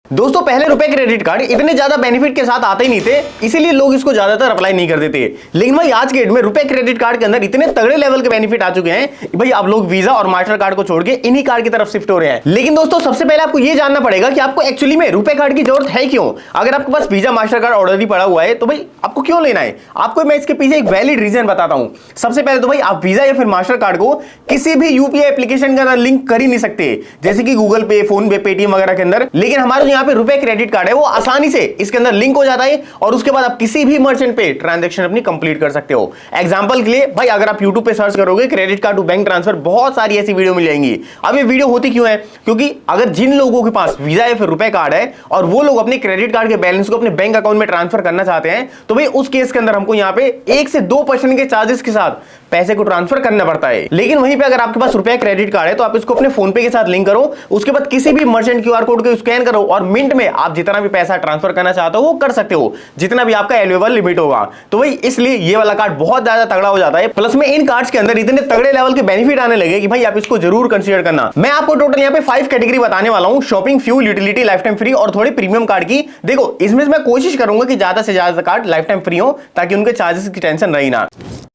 दोस्तों पहले रुपए क्रेडिट कार्ड इतने ज्यादा बेनिफिट के साथ आते ही नहीं थे, इसीलिए लोग इसको ज्यादातर अप्लाई नहीं कर देते। लेकिन भाई आज के डेट में रुपए क्रेडिट कार्ड के अंदर इतने तगड़े लेवल के बेनिफिट आ चुके हैं भाई, अब लोग वीजा और मास्टर कार्ड को छोड़ के इन्हीं कार्ड की तरफ शिफ्ट हो रहे हैं। लेकिन दोस्तों सबसे पहले आपको यह जानना पड़ेगा कि आपको एक्चुअली में रुपए कार्ड की जरूरत है क्यों। अगर आपके पास वीजा मास्टर कार्ड ऑलरेडी पड़ा हुआ है तो भाई आपको क्यों लेना है। आपको मैं इसके पीछे एक वैलिड रीजन बताता हूं। सबसे पहले तो भाई आप वीजा या फिर मास्टर कार्ड को किसी भी यूपीआई एप्लीकेशन के अंदर लिंक कर ही नहीं सकते, जैसे कि गूगल पे, फोन पे, पेटीएम वगैरह के अंदर। लेकिन हमारे यहाँ पे रुपए क्रेडिट कार्ड है वो आसानी से इसके अंदर लिंक हो जाता है और उसके बाद आप किसी भी मर्चेंट पे ट्रांजैक्शन अपनी कंप्लीट कर सकते हो। एग्जांपल के लिए भाई अगर आप YouTube पे सर्च करोगे credit card to bank transfer, बहुत सारी ऐसी वीडियो मिल जाएंगी। अब ये वीडियो होती क्यों है, क्योंकि अगर जिन लोगों के पास वीजा या फिर रुपए कार्ड है और वो लोग अपने क्रेडिट कार्ड के बैलेंस को अपने बैंक अकाउंट में ट्रांसफर करना चाहते हैं तो भाई उस केस के अंदर हमको यहाँ पे 1 से 2% के चार्जेस के साथ पैसे को ट्रांसफर करना पड़ता है। लेकिन वहीं पे अगर आपके पास रुपए क्रेडिट कार्ड है तो आप इसको अपने फोन पे के साथ लिंक करो, उसके बाद किसी भी मर्चेंट क्यूआर कोड को स्कैन करो और मिनट में आप जितना भी पैसा ट्रांसफर करना चाहते हो वो कर सकते हो, जितना भी आपका एलिजिबल लिमिट होगा। तो भाई इसलिए ये वाला कार्ड बहुत ज्यादा तगड़ा हो जाता है। प्लस में इन कार्ड्स के अंदर इतने तगड़े लेवल के बेनिफिट आने लगे कि भाई आप इसको जरूर कंसीडर करना। मैं आपको टोटल यहाँ पे 5 कैटेगरी बताने वाला हूँ, shopping, fuel, utility, life time free और थोड़ी प्रीमियम कार्ड की। देखो इसमें मैं कोशिश करूंगा कि ज्यादा से ज्यादा कार्ड लाइफ टाइम फ्री हो ताकि उनके चार्जेस की टेंशन रही ना।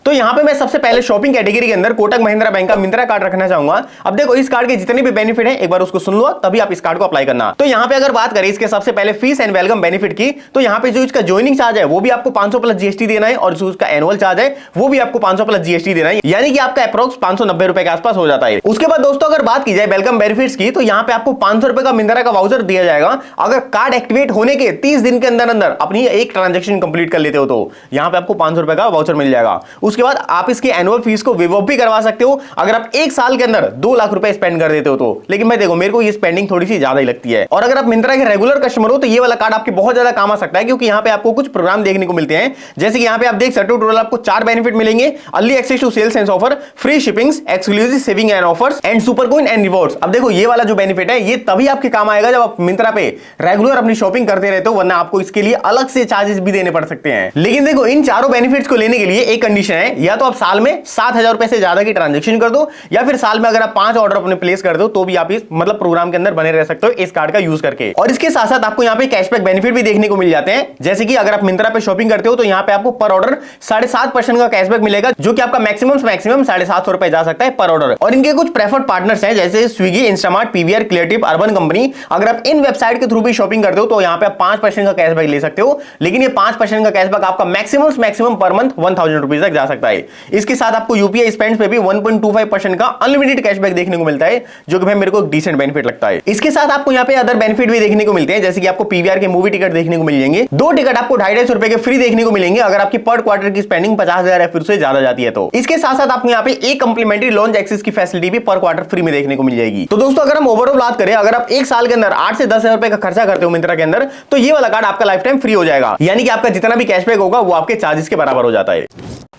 तो यहां पे मैं सबसे पहले शॉपिंग कैटेगरी के अंदर कोटक महिंद्रा बैंक का मिंत्रा कार्ड रखना चाहूंगा। अब देखो इस कार्ड के जितने भी बेनिफिट हैं एक बार उसको सुन लो तभी आप इस कार्ड को अप्लाई करना। तो यहां पे अगर बात करें इसके सबसे पहले फीस एंड वेलकम बेनिफिट की, तो यहां पे जो इसका ज्वाइनिंग चार्ज है वो भी आपको 500 प्लस जीएसटी देना है और जो उसका एनुअल चार्ज है वो भी आपको 500 प्लस जीएसटी देना है, यानी कि आपका अप्रोक्स 590 रुपए के आसपास हो जाता है। उसके बाद दोस्तों अगर बात की जाए वेलकम बेनिफिट्स की, तो यहां पे आपको 500 रुपए का मिंत्रा का वाउचर दिया जाएगा अगर कार्ड एक्टिवेट होने के 30 दिन के अंदर अंदर अपनी एक ट्रांजेक्शन कंप्लीट कर लेते हो तो यहां पे आपको 500 रुपए का वाउचर मिल जाएगा। उसके बाद आप इसके एनुअल फीस को वेव ऑफ भी करवा सकते हो अगर आप 1 साल के अंदर 2 लाख रुपए स्पेंड कर देते हो तो। लेकिन मैं देखो मेरे को ये स्पेंडिंग थोड़ी सी ज्यादा ही लगती है। और अगर आप मिंत्रा के रेगुलर कस्टमर हो तो ये वाला कार्ड आपके बहुत ज्यादा काम आ सकता है, क्योंकि यहां पे आपको कुछ प्रोग्राम देखने को मिलते हैं। जैसे कि यहां पे आप देख सकते हो टोटल आपको 4 बेनिफिट मिलेंगे, early access to sales and offer, free shippings, exclusive saving and offers and super coin and rewards. अब देखो ये वाला जो बेनिफिट है ये तभी आपके काम आएगा जब आप मिंत्रा पे रेगुलर अपनी शॉपिंग करते रहते हो, वरना आपको इसके लिए अलग से चार्जेस भी देने पड़ सकते हैं। लेकिन देखो इन चारों बेनिफिट्स को लेने के लिए एक कंडीशन है, या तो आप साल में 7,000 रुपए से ज्यादा की ट्रांजैक्शन कर दो, या फिर साल में अगर आप 5 ऑर्डर अपने प्लेस कर दो तो भी आप इस मतलब प्रोग्राम के अंदर बने रह सकते हो इस कार्ड का यूज करके। और इसके साथ साथ आपको यहाँ पे कैशबैक बेनिफिट भी देखने को मिल जाते हैं। जैसे कि अगर आप मिंत्रा पे शॉपिंग करते हो तो यहाँ पे आपको पर ऑर्डर 7.5% का कैशबैक मिलेगा, जो कि आपका मैक्सिमम 750 रुपए जा सकता है पर ऑर्डर। और इनके कुछ प्रेफर्ड पार्टनर्स हैं जैसे Swiggy, Instamart, PVR, creative, urban company. अगर आप इन वेबसाइट के थ्रू भी शॉपिंग करते हो तो यहाँ पे आप 5% का कैशबैक ले सकते हो, लेकिन ये 5% का कैशबैक आपका मैक्सिमम पर मंथ 1000 रुपीज तक जा सकता है। इसके साथ आपको यूपीआई स्पेंड्स पे भी 1.25% का अनलिमिटेड कैशबैक देखने को मिलता है, जो कि भाई मेरे को डिसेंट बेनिफिट लगता है। इसके साथ आपको यहाँ पे अदर बेनिफिट भी देखने को मिलते हैं, जैसे कि आपको पीवीआर के मूवी टिकट देखने को मिल जाएंगे। 2 टिकट आपको 250 रुपए के फ्री देखने को मिलेंगे अगर आपकी पर क्वार्टर की स्पेंडिंग 50,000 या फिर उससे ज्यादा जाती है तो। इसके साथ साथ आपको यहाँ पे एक कंप्लीमेंट्री लॉन्च एक्सेस की फैसिलिटी भी पर क्वार्टर फ्री में देखने को मिल जाएगी। तो दोस्तों अगर हम ओवरऑल बात करें, अगर आप 1 साल के अंदर 8 से 10,000 रुपए का खर्चा करते हो मिंत्रा के अंदर तो ये वाला कार्ड आपका लाइफ टाइम फ्री हो जाएगा, यानी कि आपका जितना भी कैशबैक होगा वो आपके चार्जेस के बराबर हो जाता है।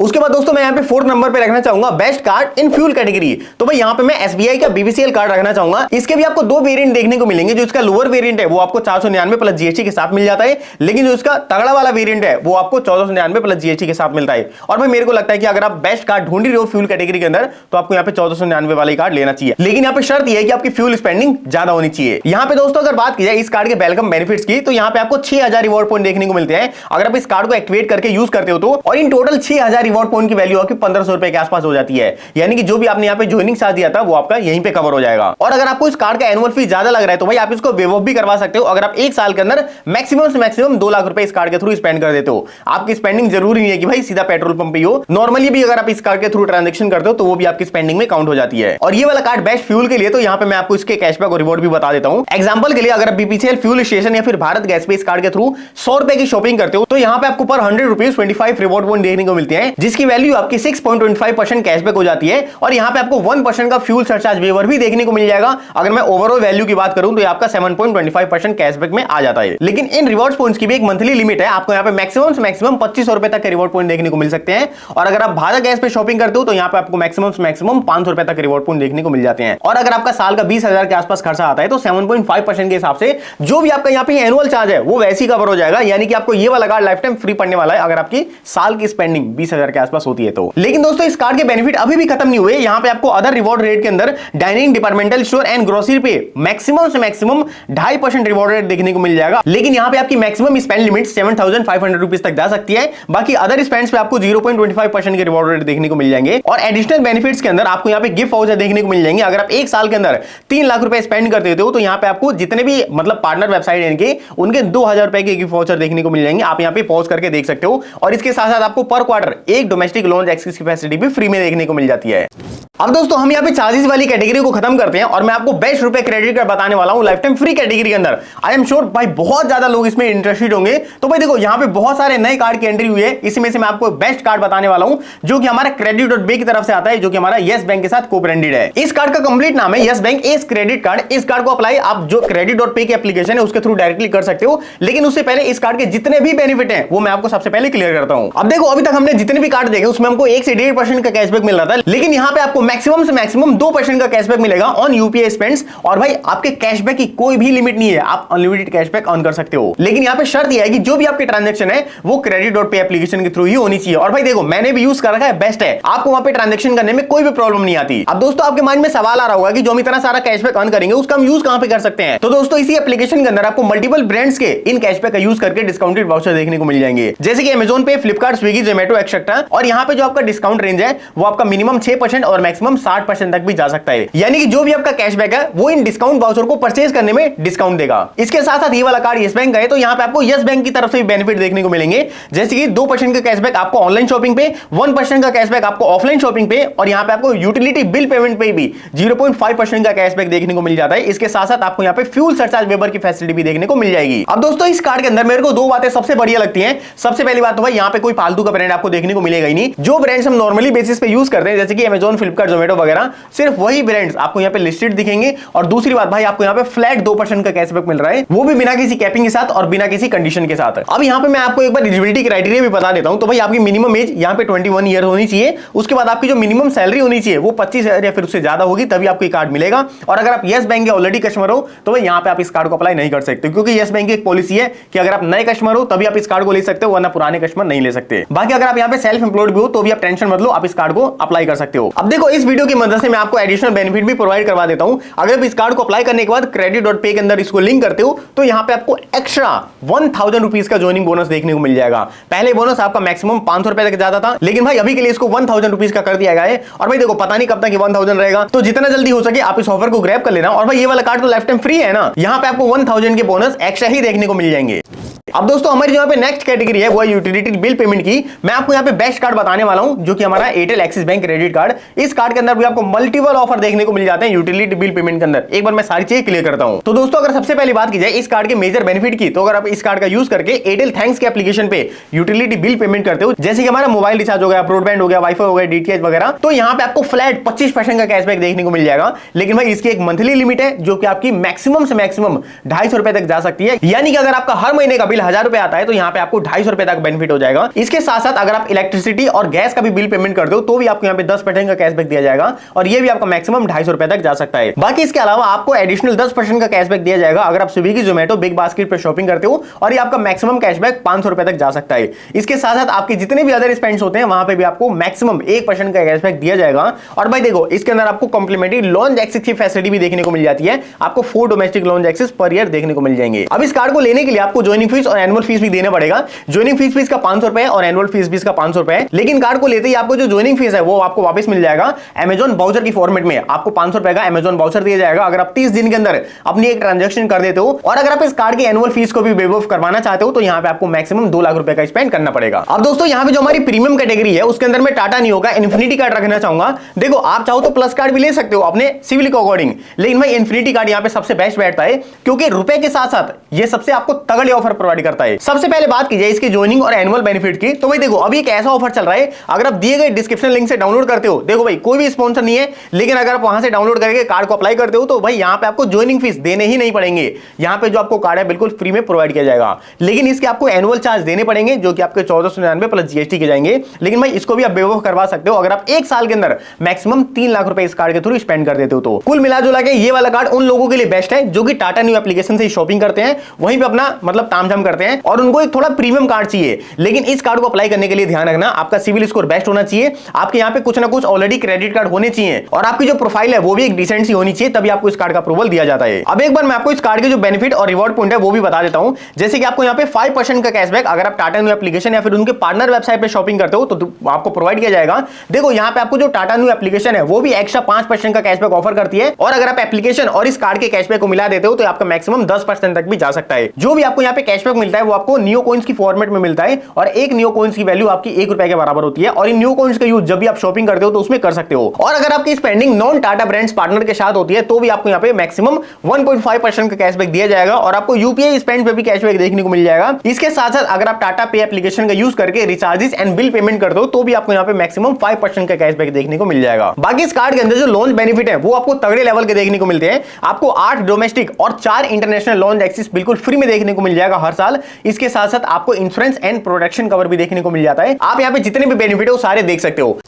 उसके बाद दोस्तों मैं यहाँ पे 4th नंबर पे रखना चाहूंगा best card in fuel category. तो भाई यहाँ पे मैं एसबीआई का बीबीसीएल कार्ड रखना चाहूंगा। इसके भी आपको 2 वेरिएंट देखने को मिलेंगे। जो इसका लोअर वेरिएंट है वो आपको 499 प्लस जीएसटी के साथ मिल जाता है, लेकिन जो इसका तगड़ा वाला वेरिएंट है वो आपको 1499 प्लस जीएसटी के साथ मिलता है। और भाई मेरे को लगता है कि अगर आप बेस्ट कार्ड ढूंढ रहे हो फ्यूल कैटेगरी के अंदर तो आपको यहाँ पे 1499 वाला कार्ड लेना चाहिए, लेकिन यहाँ पे शर्त यह है कि आपकी फ्यूल स्पेंडिंग ज्यादा होनी चाहिए। यहाँ पे दोस्तों अगर बात की जाए इस कार्ड के वेलकम बेनिफिट्स की, तो यहाँ पे आपको 6000 रिवॉर्ड पॉइंट देखने को मिलते हैं अगर आप इस कार्ड को एक्टिवेट करके यूज करते हो तो। और इन टोटल 6000 रिवॉर्ड पॉइंट की वैल्यू आपकी 1500 रुपए के आसपास हो जाती है, यानी कि जो भी आपने यहाँ पे ज्वाइनिंग चार्ज दिया था वो आपका यहीं पे कवर हो जाएगा। और अगर आपको इस कार्ड का एनुअल फीस ज्यादा लग रहा है तो भाई आप इसको वेव ऑफ भी करवा सकते हो अगर आप 1 साल के अंदर मैक्सिमम 2 लाख रुपए इस कार्ड के थ्रू स्पेंड कर देते हो। आपकी स्पेंडिंग जरूरी नहीं है कि भाई सीधा पेट्रोल पंप पे हो, नॉर्मली भी अगर आप इस कार्ड के थ्रू ट्रांजेक्शन करते हो तो वो भी आपकी स्पेंडिंग में काउंट हो जाती है। और ये वाला कार्ड बेस्ट फ्यूल के लिए, तो यहाँ पे मैं आपको इसके कैशबैक और रिवॉर्ड भी बता देता हूँ। एग्जांपल के लिए अगर आप बीपीसीएल फ्यूल स्टेशन या फिर भारत गैस पे इस कार्ड के थ्रू 100 रुपए की शॉपिंग करते हो तो यहाँ पे आपको पर 100 रुपीज 25 रिवॉर्ड पॉइंट देखने को मिलते हैं, जिसकी वैल्यू आपकी 6.25% कैशबैक हो जाती है। और यहाँ पे आपको 1% का फ्यूल सरचार्ज वेवर भी देखने को मिल जाएगा। अगर मैं ओवरऑल वैल्यू की बात करूं तो आपका 7.25% कैशबैक में आ जाता है। लेकिन इन रिवॉर्ड पॉइंट्स की भी एक मंथली लिमिट है, आपको यहाँ पे मैक्सिमम 2500 रुपए तक के रिवॉर्ड पॉइंट देखने को मिल सकते हैं। और अगर आप भारत गैस पे शॉपिंग करते हो तो यहाँ पे आपको मैक्सिमम 500 रुपए तक रिवॉर्ड पॉइंट देखने को मिल जाते हैं। और अगर आपका साल का 20,000 के आसपास खर्चा आता है तो 7.5% के हिसाब से जो भी आपका यहाँ पे एनुअल चार्ज है वो वैसे ही कवर हो जाएगा, यानी कि आपको ये वाला कार्ड लाइफ टाइम फ्री पड़ने वाला है अगर आपकी साल की स्पेंडिंग 20,000 के आसपास आसपास होती है। तो लेकिन दोस्तों इस कार्ड के बेनिफिट अभी भी खत्म नहीं हुए। यहाँ पे आपको अदर रिवॉर्ड रेट के अंदर dining, departmental store and grocery पे मैक्सिमम से मैक्सिमम 2.5% रिवॉर्ड रेट देखने को मिल जाएगा। लेकिन यहाँ पे आपकी मैक्सिमम स्पेंड लिमिट 7,500 रुपीज तक जा सकती है। बाकी अदर स्पेंड्स पे आपको 0.25% के रिवॉर्ड रेट देखने को मिल जाएंगे। और एडिशनल बेनिफिट्स के अंदर आपको यहाँ पे गिफ्ट वाउचर देखने को मिल जाएंगे। अगर आप एक साल के अंदर 3 लाख रुपए स्पेंड कर देते हो तो यहाँ पे आपको जितने भी मतलब पार्टनर वेबसाइट इनके उनके 2,000 रुपए के गिफ्ट वाउचर देखने को मिल जाएंगे। आप यहाँ पे पॉज करके देख सकते हो। और इसके साथ साथ आपको पर क्वार्टर एक डोमेस्टिक लॉन्च एक्सेस की फैसिलिटी भी फ्री में देखने को मिल जाती है। अब दोस्तों हम यहाँ पे चार्जेस वाली कैटेगरी को खत्म करते हैं और मैं आपको बेस्ट रुपए क्रेडिट कार्ड बताने वाला हूं लाइफ टाइम फ्री कैटेगरी के अंदर। आई एम श्योर भाई बहुत ज्यादा लोग इसमें इंटरेस्टेड होंगे। तो भाई देखो यहाँ पे बहुत सारे नए कार्ड की एंट्री हुई है। इसमें से मैं आपको बेस्ट कार्ड बताने वाला हूं जो कि हमारा क्रेडिट.बे की तरफ से आता है, जो कि हमारा यस बैंक के साथ को ब्रांडेड है। इस कार्ड का कंप्लीट नाम है yes bank S credit card. इस कार्ड को अप्लाई आप जो क्रेडिट.पे की एप्लीकेशन है उसके थ्रू डायरेक्टली कर सकते हो। लेकिन उससे पहले इस कार्ड के जितने भी बेनिफिट है वो मैं आपको सबसे पहले क्लियर करता हूं। अब देखो अभी तक हमने जितने भी कार्ड देखे उसमें हमको 1 से 1.5% का कैशबैक मिल रहा था। लेकिन यहाँ पे आपको मैक्सिमम से मैक्सिमम 2% का कैशबैक मिलेगा ऑन यूपीआई स्पेंड्स। और भाई आपके कैशबैक की कोई भी लिमिट नहीं है, आप अनलिमिटेड कैशबैक अर्न कर सकते हो। लेकिन यहाँ पे शर्त यह है कि जो भी आपकी ट्रांजैक्शन है वो क्रेडिट.पे एप्लीकेशन के थ्रू ही होनी चाहिए। और भाई देखो मैंने भी यूज कर रखा है, बेस्ट है, आपको वहां पे ट्रांजैक्शन करने में कोई भी प्रॉब्लम नहीं आती। अब दोस्तों आपके माइंड में सवाल आ रहा होगा कि जो हम इतना सारा कैशबैक अर्न करेंगे उसका हम यूज कहां पे कर सकते हैं। तो दोस्तों इसी एप्लीकेशन के अंदर आपको मल्टीपल ब्रांड्स के इन कैशबैक का यूज करके डिस्काउंटेड वाउचर देखने को मिल जाएंगे, जैसे कि अमेजॉन पे, फ्लिपकार्ट, स्विगी, जोमेटो एक्सेट्रा। और यहाँ पे जो आपका डिस्काउंट रेंज है वो आपका मिनिमम 6% और मैक्सिमम 60% तक भी जा सकता है। यानी कि जो भी आपका कैशबैक है वो इन डिस्काउंट वाउचर को परचेज करने में डिस्काउंट देगा। इसके साथ साथ ये वाला कार्ड यस बैंक का है तो यहाँ पे आपको यस बैंक की तरफ से भी बेनिफिट देखने को मिलेंगे, जैसे कि 2% का कैशबैक आपको ऑनलाइन शॉपिंग पे, 1% का कैशबैक आपको ऑफलाइन शॉपिंग पे, और यहाँ पे आपको यूटिलिटी बिल पेमेंट पे भी 0.5% का कैशबैक देखने को मिल जाता है। इसके साथ साथ आपको यहाँ पे फ्यूल सरचार्ज वेबर की फैसिलिटी भी देखने को मिल जाएगी। अब दोस्तों इस कार्ड के अंदर मेरे को 2 बातें सबसे बढ़िया लगती हैं। सबसे पहली बात तो भाई यहाँ पे कोई फालतू का ब्रांड आपको देखने को मिलेगा ही नहीं। जो ब्रांड्स हम नॉर्मली बेसिस पे यूज करते हैं जैसे कि अमेजॉन, फ्लिपकार्ट, जोमेटो वगैरह, सिर्फ वही ब्रांड्स आपको यहाँ पे लिस्टेड दिखेंगे। और दूसरी बात भाई आपको यहाँ पे फ्लैट 2% का कैशबैक मिल रहा है, वो भी बिना किसी कैपिंग के साथ और बिना किसी कंडीशन के साथ। अब यहाँ पे मैं आपको एक बार एलिजिबिलिटी क्राइटेरिया भी बता देता हूं। तो भाई आपकी मिनिमम एज यहाँ पे 21 ईयर होनी चाहिए। उसके बाद आपकी जो मिनिमम सैलरी होनी चाहिए वो 25,000 या फिर उससे ज्यादा होगी, तभी आपको कार्ड मिलेगा। और अगर आप यस बैंक के ऑलरेडी कस्टमर हो तो भाई यहाँ पे आप इस कार्ड को अप्लाई नहीं कर सकते, क्योंकि यस बैंक की एक पॉलिसी है कि अगर आप नए कस्टमर हो तभी आप इस कार्ड को ले सकते हो, वरना पुराने कस्टमर नहीं ले सकते। बाकी अगर आप यहाँ पे सेल्फ एम्प्लॉयड भी हो तो भी आप टेंशन मत लो, आप इस कार्ड को अप्लाई कर सकते हो। अब देखो इस वीडियो की मदद से मैं आपको एडिशनल बेनिफिट भी प्रोवाइड करवा देता हूं। अगर आप इस कार्ड को अप्लाई करने के बाद क्रेडिट.पे के अंदर इसको लिंक करते हो तो यहाँ पे आपको एक्स्ट्रा 1,000 रुपीज का ज्वाइनिंग बोनस देखने को मिल जाएगा। पहले बोनस आपका मैक्सिमम 500 रुपए तक जाता था, लेकिन भाई अभी के लिए इसको 1,000 रुपीज का कर दिया गया है। और भाई देखो पता नहीं कब तक 1,000 रहेगा, तो जितना जल्दी हो सके आप इस ऑफर को ग्रैब कर लेना। और भाई ये वाला कार्ड तो लाइफ टाइम फ्री है ना, यहाँ पे आपको 1,000 के बोनस एक्स्ट्रा ही देखने को मिल जाएंगे। अब दोस्तों हमारी जो पे नेक्स्ट कैटेगरी है वो है यूटिलिटी बिल पेमेंट की। मैं आपको यहाँ पे बेस्ट कार्ड बताने वाला हूं जो कि हमारा Airtel axis bank credit card. इस कार्ड के अंदर भी आपको मल्टीपल ऑफर देखने को मिल जाते हैं यूटिलिटी बिल पेमेंट के अंदर। एक बार मैं सारी चीजें क्लियर करता हूं। तो दोस्तों अगर सबसे पहली बात की जाए इस कार्ड के मेजर बेनिफिट की, तो अगर आप इस कार्ड का यूज करके एयरटेल थैंक्स के एप्लीकेशन पे यूटिलिटी बिल पेमेंट करते हो, जैसे कि हमारा मोबाइल रिचार्ज हो गया, ब्रॉडबैंड हो गया, वाईफाई हो गया, डीटीएच वगैरह, तो यहाँ पे आपको फ्लैट 25% का कैशबैक देखने को मिल जाएगा। लेकिन भाई इसकी एक मंथली लिमिट है जो कि आपकी मैक्सिमम से मैक्सिमम 250 रुपए तक जा सकती है। यानी कि अगर आपका हर महीने का बिल 1000 रुपए आता है तो यहाँ पे आपको 250 रुपए तक बेनिफिट हो जाएगा। इसके साथ साथ अगर आप इलेक्ट्रिसिटी और गैस का भी बिल पेमेंट करते हो तो भी आपको यहाँ पे 10% का कैशबैक दिया जाएगा, और ये भी आपका मैक्सिमम 250 रुपए तक जा सकता है। बाकी इसके अलावा आपको एडिशनल 10% का कैशबैक दिया जाएगा अगर आप स्विगी, जोमेटो, बिग बास्केट पर शॉपिंग करते हो, और ये आपका मैक्सिमम कैशबैक 500 रुपए तक जा सकता है। इसके साथ साथ आपके जितने भी अदर स्पेंड्स होते हैं वहां पे भी आपको मैक्सिमम 1% का कैशबैक दिया जाएगा। और भाई देखो इसके अंदर आपको कॉम्प्लीमेंट्री लॉन्च एक्सेस की फैसिलिटी भी देखने को मिल जाती है। आपको 4 domestic lounge access per year देखने को मिल जाएंगे। अब इस कार्ड को लेने के लिए आपको ज्वाइनिंग फीस और एनुअल फीस भी देना पड़ेगा। ज्वाइनिंग फीस भी इसका 500 रुपए और एनुअल फीस भी इसका 500 रुपए है। लेकिन कार्ड को लेते ही आपको जो ज्वाइनिंग फीस है वो आपको वापस मिल जाएगा अमेजॉन वाउचर की फॉर्मेट में। आपको 500 रुपए का अमेजॉन वाउचर दिया जाएगा अगर आप 30 दिन के अंदर अपनी एक ट्रांजैक्शन कर देते हो। और अगर आप इस कार्ड की एनुअल फीस को भी वेव ऑफ करवाना चाहते हो तो यहाँ पे आपको मैक्सिमम 2 लाख रुपए का स्पेंड करना पड़ेगा। अब दोस्तों यहाँ पे जो हमारी प्रीमियम कैटेगरी है उसके अंदर मैं टाटा नियो का इन्फिनिटी कार्ड रखना चाहूंगा। देखो आप चाहो तो प्लस कार्ड भी ले सकते हो अपने सिविल के अकॉर्डिंग, लेकिन भाई इन्फिनिटी कार्ड यहाँ पे सबसे बेस्ट बैठता है क्योंकि रुपए के साथ साथ ये सबसे आपको तगड़े ऑफर प्रोवाइड करता है। सबसे पहले बात की जाए इसकी ज्वाइनिंग और एनुअल बेनिफिट की, तो भाई देखो अभी एक ऐसा ऑफर चल रहा है, अगर आप दिए गए डिस्क्रिप्शन लिंक से डाउनलोड करते हो, देखो भाई कोई भी स्पॉन्सर नहीं है, लेकिन अगर आप वहां से डाउनलोड करके कार्ड को अप्लाई करते हो तो भाई यहाँ पे आपको ज्वाइनिंग फीस देने ही नहीं पड़ेंगे। यहाँ पे जो आपको कार्ड है बिल्कुल फ्री में प्रोवाइड किया जाएगा, लेकिन इसके आपको एनुअल चार्ज देने पड़ेंगे जो कि आपके 1499 प्लस जीएसटी के जाएंगे। लेकिन भाई इसको भी आप वेव ऑफ करवा सकते हो अगर आप एक साल के अंदर मैक्सिमम 3 लाख रुपए इस कार्ड के थ्रू स्पेंड कर देते हो। तो कुल मिलाजुला के ये वाला कार्ड उन लोगों के लिए बेस्ट है जो कि टाटा न्यू एप्लीकेशन से शॉपिंग करते हैं, वहीं पे अपना मतलब तामझाम काम करते हैं और उनको एक थोड़ा प्रीमियम कार्ड चाहिए। लेकिन इस कार्ड को अप्लाई करने के लिए ध्यान रखना, आपका सिविल स्कोर बेस्ट होना चाहिए, आपके यहाँ पे कुछ ना कुछ ऑलरेडी क्रेडिट कार्ड होने चाहिए और आपकी जो प्रोफाइल है वो भी एक डिसेंट सी होनी चाहिए, तभी आपको इस कार्ड का अप्रूवल दिया जाता है। अब एक बार मैं आपको इस कार्ड के जो बेनिफिट और रिवॉर्ड पॉइंट है वो भी बता देता हूं। जैसे कि आपको यहाँ पे 5% का कैशबैक अगर आप टाटा न्यू एप्लीकेशन या फिर उनके पार्टनर वेबसाइट पे शॉपिंग करते हो तो आपको प्रोवाइड किया जाएगा। देखो यहाँ पे आपको जो टाटा न्यू एप्लीकेशन है वो भी एक्स्ट्रा 5% का कैशबैक ऑफर करती है और अगर आप एप्लीकेशन और इस कार्ड के कैशबैक को मिला देते हो तो आपका मैक्सिमम 10% तक भी जा सकता है। जो भी आपको यहाँ पे कैशबैक मिलता है वो आपको नियो कॉइंस की फॉर्मेट में मिलता है और एक नियो कॉइंस की वैल्यू आपकी ₹1 के बराबर होती है और इन नियो कॉइंस का यूज जब भी आप शॉपिंग करते हो तो उसमें कर सकते हो। और अगर आपकी spending non Tata brands partner के साथ होती है तो भी आपको यहाँ पे मैक्सिमम 1.5% का कैशबैक दिया जाएगा और आपको यूपीआई स्पेंड पे भी कैशबैक देखने को मिल जाएगा। इसके साथ साथ अगर आप टाटा पे एप्लीकेशन का यूज करके रिचार्जेस एंड बिल पेमेंट करते हो तो भी आपको यहाँ पे मैक्सिमम 5% का कैशबैक देखने को मिल जाएगा। बाकी इस कार्ड के अंदर जो लॉन्च बेनिफिट है वो आपको तगड़े लेवल के देखने को मिलते हैं। आपको 8 डोमेस्टिक और 4 इंटरनेशनल लॉन्च एक्सेस बिल्कुल फ्री में देखने को मिल जाएगा हर साल। इसके साथ साथ आपको इंश्योरेंस एंड प्रोटेक्शन कवर भी देखने को मिल जाता है। आप यहाँ पे जितने भी बेनिफिट है वो सारे देख सकते हो।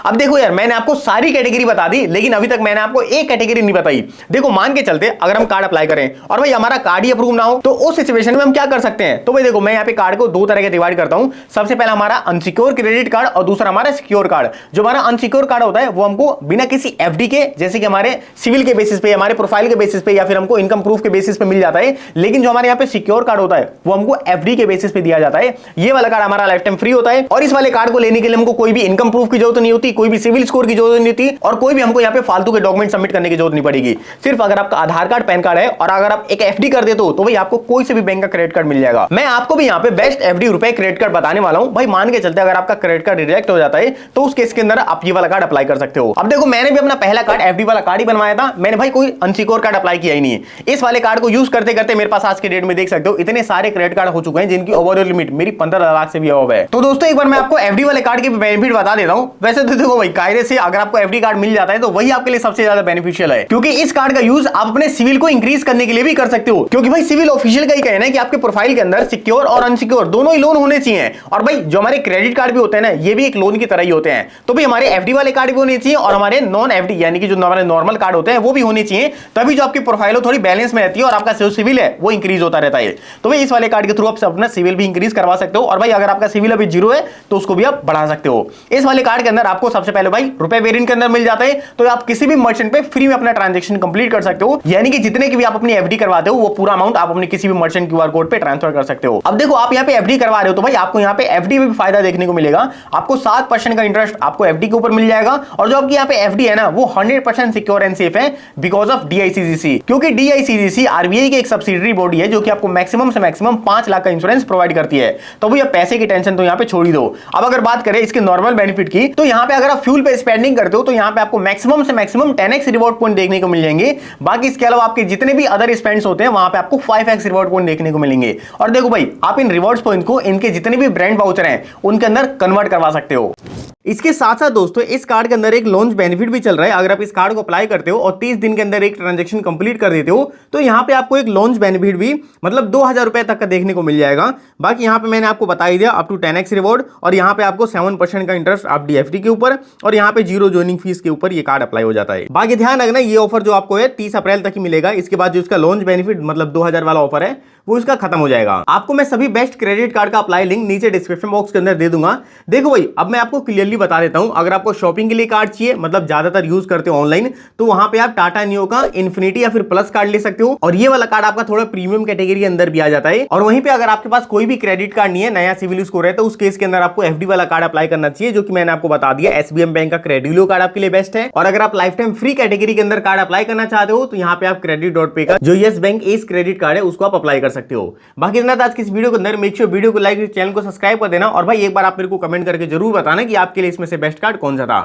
अब देखो यार, मैंने आपको सारी कैटेगरी बता दी लेकिन अभी तक मैंने आपको एक कैटेगरी नहीं बताई। देखो मान के चलते अगर हम कार्ड अप्लाई करें और भाई हमारा कार्ड ही अप्रूव ना हो तो उस सिचुएशन में हम क्या कर सकते हैं। तो भाई देखो, मैं यहाँ पे कार्ड को 2 तरह के डिवाइड करता हूं। सबसे पहला हमारा अनसिक्योर क्रेडिट कार्ड और दूसरा हमारा सिक्योर कार्ड। जो हमारा अनसिक्योर कार्ड होता है वो हमको बिना किसी एफडी के, जैसे कि हमारे सिविल के बेसिस पे, हमारे प्रोफाइल के बेसिस पे या फिर हमको इनकम प्रूफ के बेसिस पे मिल जाता है। लेकिन जो हमारे यहाँ पे सिक्योर कार्ड होता है वो हमको एफडी के बेसिस पे दिया जाता है। ये वाला कार्ड हमारा लाइफ टाइम फ्री होता है और इस वाले कार्ड को लेने के लिए हमको कोई भी इनकम प्रूफ की जरूरत नहीं होती, कोई भी सिविल स्कोर की जरूरत नहीं थी और कोई भी हमको यहाँ पे फालतू के डॉक्यूमेंट सबमिट करने की जरूरत नहीं पड़ेगी। सिर्फ अगर आपका आधार कार्ड, पैन कार्ड है और अगर आप एक एफडी कर देते हो तो भाई आपको कोई से भी बैंक का क्रेडिट कार्ड मिल जाएगा। मैं आपको भी यहाँ पे बेस्ट एफडी रुपए क्रेडिट कार्ड बताने वाला हूं। भाई मान के चलते अगर आपका क्रेडिट कार्ड रिजेक्ट हो जाता है तो उस केस के अंदर आप ये वाला कार्ड अप्लाई कर सकते हो। अब देखो, मैंने भी अपना पहला कार्ड एफडी वाला कार्ड ही बनवाया था। मैंने भाई कोई अनसिक्योर कार्ड अप्लाई किया ही नहीं है। इस वाले कार्ड को यूज करते करते मेरे पास आज के डेट में देख सकते हो इतने सारे क्रेडिट कार्ड हो चुके हैं जिनकी ओवरऑल लिमिट मेरी 15 लाख से भी अब है। तो दोस्तों एक बार मैं आपको एफडी वाले कार्ड के बेनिफिट बता देता हूं। वैसे तो देखो भाई, कायदे से अगर आपको एफडी कार्ड मिल जाता है तो वही आपके लिए सबसे ज्यादा बेनिफिशियल है, क्योंकि इस कार्ड का यूज आप अपने सिविल को इंक्रीज करने के लिए भी कर सकते हो। क्योंकि भाई सिविल ऑफिशियल का ही कहना है कि आपके प्रोफाइल के अंदर सिक्योर और अनसिक्योर दोनों ही लोन होने चाहिए। और भाई जो हमारे क्रेडिट कार्ड भी होते हैं ना, ये भी एक लोन की तरह ही होते हैं। तो भाई हमारे एफडी वाले कार्ड भी होने चाहिए और हमारे नॉन एफडी यानी कि जो हमारे नॉर्मल कार्ड होते हैं वो भी होने चाहिए, तभी जो आपकी प्रोफाइल थोड़ी बैलेंस में रहती है और आपका जो सिविल है वो इंक्रीज होता रहता है। तो भाई इस वाले कार्ड के थ्रू आप अपना सिविल भी इंक्रीज करवा सकते हो और भाई अगर आपका सिविल अभी 0 है तो उसको भी आप बढ़ा सकते हो। इस वाले कार्ड के अंदर आपको सबसे पहले भाई रुपए वेरिएंट के अंदर मिल जाता है, तो आप किसी भी मर्चेंट पे फ्री में अपना ट्रांजैक्शन कंप्लीट कर सकते हो। यानी कि जितने की भी आप अपनी एफडी करवाते हो वो पूरा अमाउंट आप अपने किसी भी मर्चेंट क्यूआर कोड पे ट्रांसफर कर सकते हो। अब देखो, आप यहाँ पे एफडी करवा रहे हो तो भाई आपको यहाँ पे एफडी में भी फायदा देखने को मिलेगा। आपको 7% का इंटरेस्ट आपको एफडी के ऊपर मिल जाएगा और जो आपकी यहाँ पे एफडी है ना वो 100% सिक्योर एंड सेफ है बिकॉज ऑफ डीआईसीजीसी। क्योंकि डीआईसीजीसी आरबीआई की एक सब्सिडरी बॉडी है जो कि आपको मैक्सिमम से मैक्सिमम 5 लाख का इंश्योरेंस प्रोवाइड करती है। तो भाई पैसे की टेंशन तो यहाँ पे छोड़ ही दो। अब अगर बात करें इसके नॉर्मल बेनिफिट की, तो यहाँ पे अगर आप फ्यूल पे स्पेंडिंग करते हो तो यहाँ पे आपको मैक्सिमम से मैक्सिमम 10x रिवॉर्ड पॉइंट देखने को मिल जाएंगे। बाकी इसके अलावा आपके जितने भी अदर स्पेंड्स होते हैं वहां पे आपको 5x रिवॉर्ड पॉइंट देखने को मिलेंगे। और देखो भाई, आप इन रिवॉर्ड्स पॉइंट को इनके जितने भी ब्रांड वाउचर हैं उनके अंदर कन्वर्ट करवा सकते हो। इसके साथ साथ दोस्तों इस कार्ड के अंदर एक लॉन्च बेनिफिट भी चल रहा है। अगर आप इस कार्ड को अप्लाई करते हो और 30 दिन के अंदर एक ट्रांजैक्शन कंप्लीट कर देते हो तो यहाँ पे आपको एक लॉन्च बेनिफिट भी मतलब 2000 रुपए तक का देखने को मिल जाएगा। बाकी यहाँ पे मैंने आपको बता ही दिया अप टू 10x रिवॉर्ड और यहाँ पे आपको 7% का इंटरेस्ट आप डीएफडी के ऊपर और यहाँ पे 0 ज्वाइनिंग फीस के ऊपर ये कार्ड अप्लाई हो जाता है। बाकी ध्यान रखना, ये ऑफर जो आपको है 30 अप्रैल तक ही मिलेगा। इसके बाद जो इसका लॉन्च बेनिफिट मतलब 2000 वाला ऑफर है वो इसका खत्म हो जाएगा। आपको मैं सभी बेस्ट क्रेडिट कार्ड का अप्लाई लिंक नीचे डिस्क्रिप्शन बॉक्स के अंदर दे दूंगा। देखो भाई, अब मैं आपको क्लियरली बता देता हूं, अगर आपको शॉपिंग के लिए कार्ड चाहिए मतलब ज्यादातर यूज करते हो ऑनलाइन, तो वहां पे आप टाटा नियो का इन्फिनिटी या फिर प्लस कार्ड ले सकते हो और ये वाला कार्ड आपका थोड़ा प्रीमियम कैटेगरी के अंदर भी आ जाता है। और वहीं पे अगर आपके पास कोई भी क्रेडिट कार्ड नहीं है, नया सिविल स्कोर है, तो उस केस के अंदर आपको एफडी वाला कार्ड अप्लाई करना चाहिए जो कि मैंने आपको बता दिया। एसबीएम बैंक का क्रेडिलो कार्ड आपके लिए बेस्ट है। और अगर आप लाइफ टाइम फ्री कैटेगरी के अंदर कार्ड अप्लाई करना चाहते हो तो यहाँ पे आप क्रेडिट.पे का जो yes bank S credit card है उसको आप अप्लाई कर सकते हो। बाकी इतना था आज की इस वीडियो के अंदर। मेक श्योर वीडियो को लाइक, चैनल को सब्सक्राइब कर देना और भाई एक बार आप मेरे को कमेंट करके जरूर बताना कि आपके लिए इसमें से बेस्ट कार्ड कौन सा था।